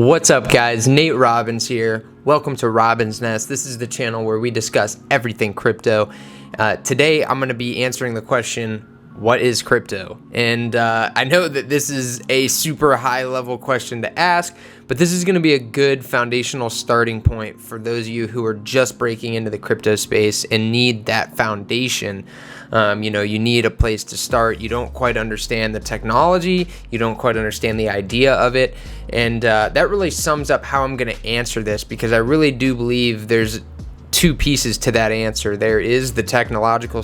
What's up, guys? Nate Robbins here. Welcome to Robbins Nest. This is the channel where we discuss everything crypto. Today, I'm going to be answering the question, what is crypto? And I know that this is a super high level question to ask, but this is going to be a good foundational starting point for those of you who are just breaking into the crypto space and need that foundation. You need a place to start. You don't quite understand the technology. You don't quite understand the idea of it. And that really sums up how I'm going to answer this, because I really do believe there's two pieces to that answer. There is the technological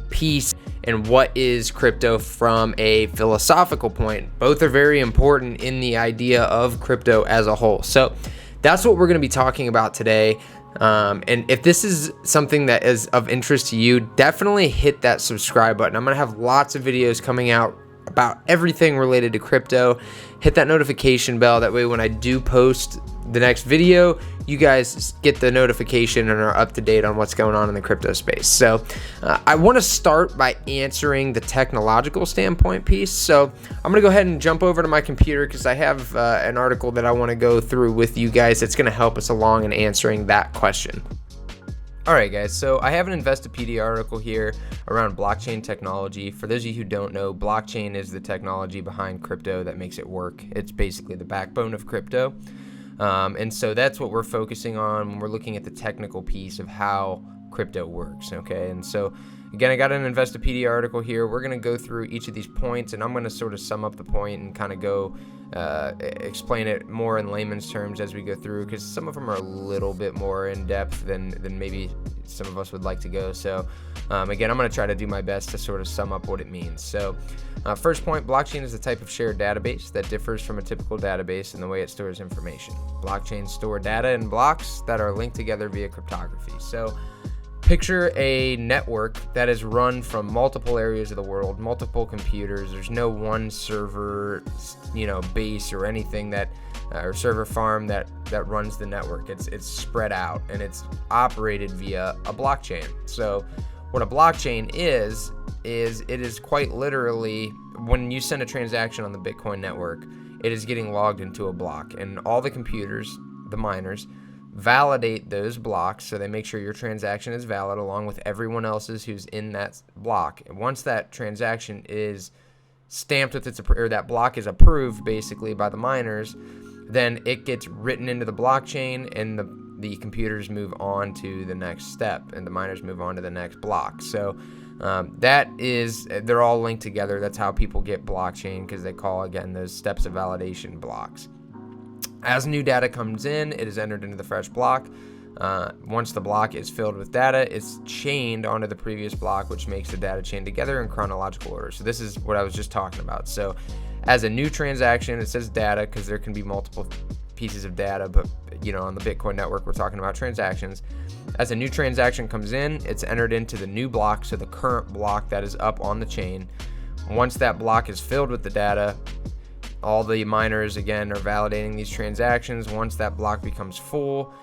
piece, and what is crypto from a philosophical point. Both are very important in the idea of crypto as a whole. So that's what we're going to be talking about today. And if this is something that is of interest to you, definitely hit that subscribe button. I'm going to have lots of videos coming out about everything related to crypto. Hit that notification bell. That way when I do post the next video, you guys get the notification and are up to date on what's going on in the crypto space. So I want to start by answering the technological standpoint piece. So I'm going to go ahead and jump over to my computer, because I have an article that I want to go through with you guys that's going to help us along in answering that question. Alright guys, so I have an Investopedia article here around blockchain technology. For those of you who don't know, blockchain is the technology behind crypto that makes it work. It's basically the backbone of crypto. And so that's what we're focusing on when we're looking at the technical piece of how crypto works, okay? And so, again, I got an Investopedia article here. We're going to go through each of these points, and I'm going to sort of sum up the point and kind of go explain it more in layman's terms as we go through, because some of them are a little bit more in depth than maybe some of us would like to go. So again, I'm going to try to do my best to sort of sum up what it means. So first point, blockchain is a type of shared database that differs from a typical database in the way it stores information. Blockchains store data in blocks that are linked together via cryptography. So picture a network that is run from multiple areas of the world, multiple computers. There's no one server, base or anything that, or server farm that runs the network. It's spread out, and it's operated via a blockchain. So what a blockchain is it is quite literally, when you send a transaction on the Bitcoin network, it is getting logged into a block, and all the computers, the miners, validate those blocks, so they make sure your transaction is valid along with everyone else's who's in that block. And once that transaction is stamped with that block is approved basically by the miners, then it gets written into the blockchain, and the computers move on to the next step, and the miners move on to the next block. So they're all linked together. That's how people get blockchain, because they call, again, those steps of validation blocks. As new data comes in, it is entered into the fresh block. Once the block is filled with data, it's chained onto the previous block, which makes the data chain together in chronological order. So this is what I was just talking about. So as a new transaction, it says data because there can be multiple pieces of data, but on the Bitcoin network, we're talking about transactions. As a new transaction comes in, it's entered into the new block, so the current block that is up on the chain. Once that block is filled with the data, all the miners, again, are validating these transactions. Once that block becomes full,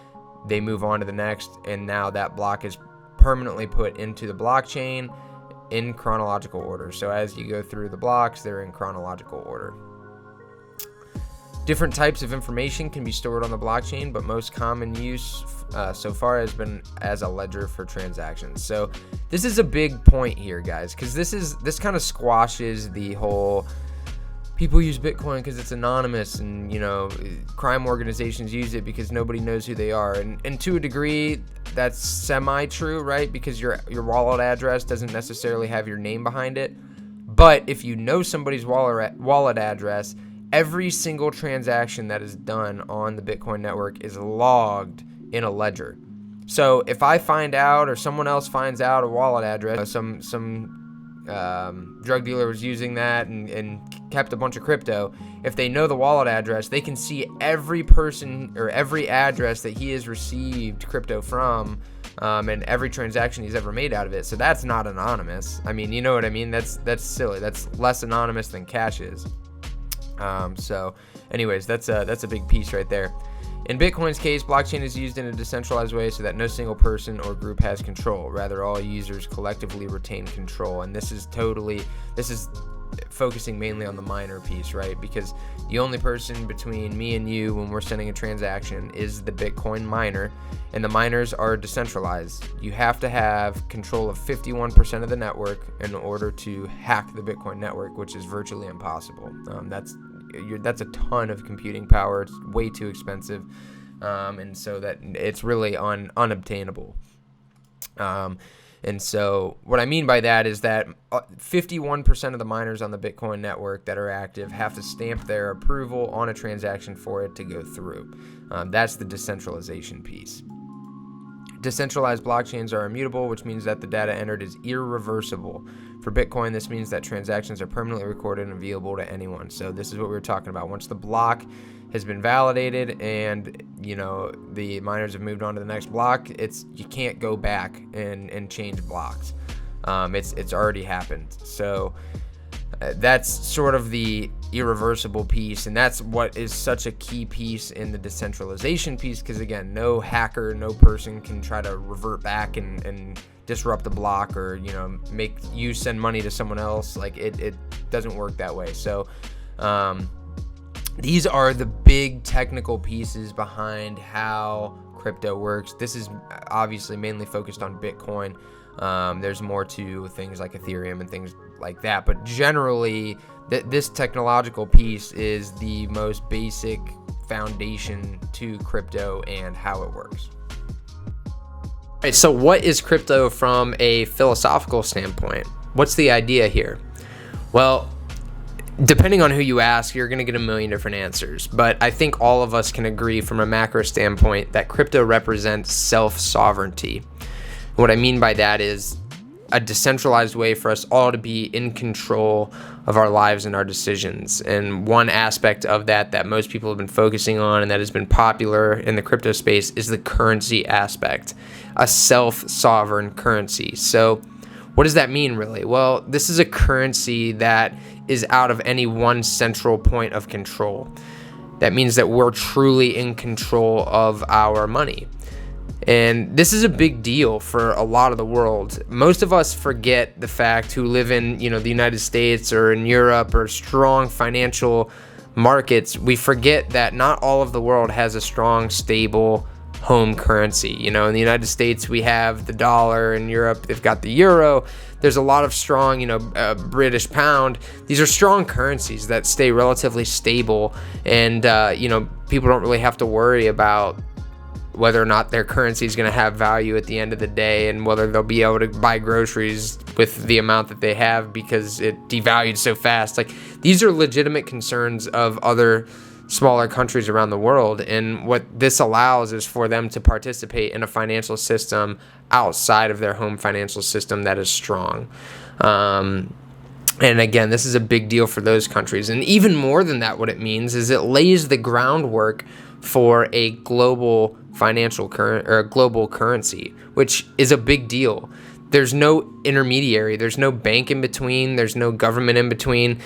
they move on to the next, and now that block is permanently put into the blockchain in chronological order. So as you go through the blocks, they're in chronological order. Different types of information can be stored on the blockchain, but most common use so far has been as a ledger for transactions. So this is a big point here, guys, because this kind of squashes the whole people use Bitcoin because it's anonymous, and crime organizations use it because nobody knows who they are. And to a degree, that's semi-true, right? Because your wallet address doesn't necessarily have your name behind it. But if you know somebody's wallet address, every single transaction that is done on the Bitcoin network is logged in a ledger. So if I find out, or someone else finds out, a wallet address, some drug dealer was using that and kept a bunch of crypto, if they know the wallet address, they can see every person or every address that he has received crypto from, and every transaction he's ever made out of it. So that's not anonymous. I mean, you know what I mean? That's silly. That's less anonymous than cash is. So anyways, that's a big piece right there. In Bitcoin's case, blockchain is used in a decentralized way so that no single person or group has control. Rather, all users collectively retain control. And this is focusing mainly on the miner piece, right? Because the only person between me and you when we're sending a transaction is the Bitcoin miner, and the miners are decentralized. You have to have control of 51% of the network in order to hack the Bitcoin network, which is virtually impossible. That's a ton of computing power. It's way too expensive, and so that it's really unobtainable. And so what I mean by that is that 51% of the miners on the Bitcoin network that are active have to stamp their approval on a transaction for it to go through. That's the decentralization piece. Decentralized blockchains are immutable, which means that the data entered is irreversible. For Bitcoin, this means that transactions are permanently recorded and available to anyone. So this is what we were talking about. Once the block has been validated and the miners have moved on to the next block, you can't go back and change blocks. It's already happened. So that's sort of the irreversible piece, and that's what is such a key piece in the decentralization piece, because again, no hacker, no person can try to revert back and disrupt the block, or make you send money to someone else. Like it doesn't work that way. So these are the big technical pieces behind how crypto works. This is obviously mainly focused on Bitcoin. There's more to things like Ethereum and things like that, but generally this technological piece is the most basic foundation to crypto and how it works. All right, so what is crypto from a philosophical standpoint? What's the idea here? Well, depending on who you ask, you're going to get a million different answers, but I think all of us can agree from a macro standpoint that crypto represents self-sovereignty. What I mean by that is a decentralized way for us all to be in control of our lives and our decisions. And one aspect of that most people have been focusing on and that has been popular in the crypto space is the currency aspect, a self-sovereign currency. So what does that mean really? Well, this is a currency that is out of any one central point of control. That means that we're truly in control of our money. And this is a big deal for a lot of the world. Most of us forget the fact who live in, the United States or in Europe or strong financial markets. We forget that not all of the world has a strong, stable home currency. In the United States, we have the dollar. In Europe, they've got the euro. There's a lot of strong, British pound. These are strong currencies that stay relatively stable. And, people don't really have to worry about whether or not their currency is going to have value at the end of the day, and whether they'll be able to buy groceries with the amount that they have because it devalued so fast. Like, these are legitimate concerns of other smaller countries around the world, and what this allows is for them to participate in a financial system outside of their home financial system that is strong. And again, this is a big deal for those countries. And even more than that, what it means is it lays the groundwork for a global global currency, which is a big deal. There's no intermediary, there's no bank in between, there's no government in between.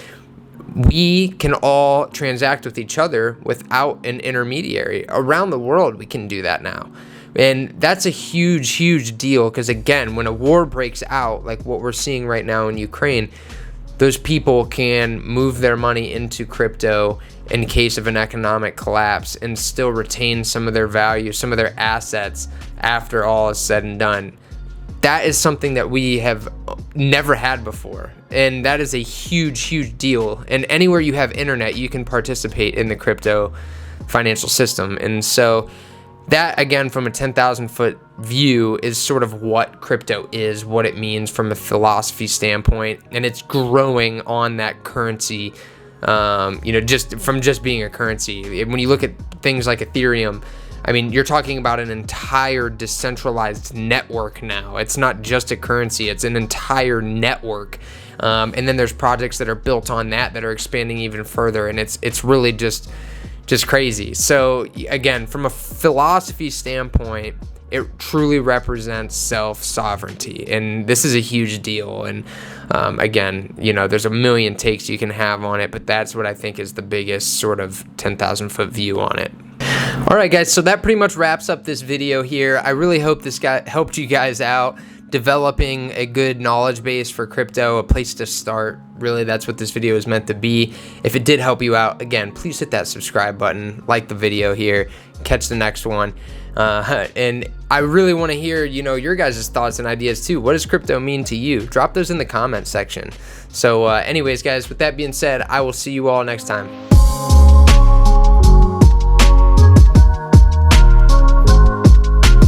We can all transact with each other without an intermediary. Around the world, we can do that now. And that's a huge, huge deal, because again, when a war breaks out, like what we're seeing right now in Ukraine, those people can move their money into crypto in case of an economic collapse and still retain some of their value, some of their assets after all is said and done. That is something that we have never had before. And that is a huge, huge deal. And anywhere you have internet, you can participate in the crypto financial system. And so that, again, from a 10,000 foot view, is sort of what crypto is, what it means from a philosophy standpoint. And it's growing on that currency, just being a currency. When you look at things like Ethereum, I mean, you're talking about an entire decentralized network now. It's not just a currency, it's an entire network. And then there's projects that are built on that are expanding even further. And it's really just crazy. So again, from a philosophy standpoint, it truly represents self-sovereignty, and this is a huge deal. And again, there's a million takes you can have on it, but that's what I think is the biggest sort of 10,000 foot view on it. All right, guys, so that pretty much wraps up this video here. I really hope this helped you guys out developing a good knowledge base for crypto, a place to start. Really, that's what this video is meant to be. If it did help you out, again, please hit that subscribe button, like the video here, catch the next one. And I really want to hear, your guys' thoughts and ideas too. What does crypto mean to you? Drop those in the comment section. So anyways, guys, with that being said, I will see you all next time.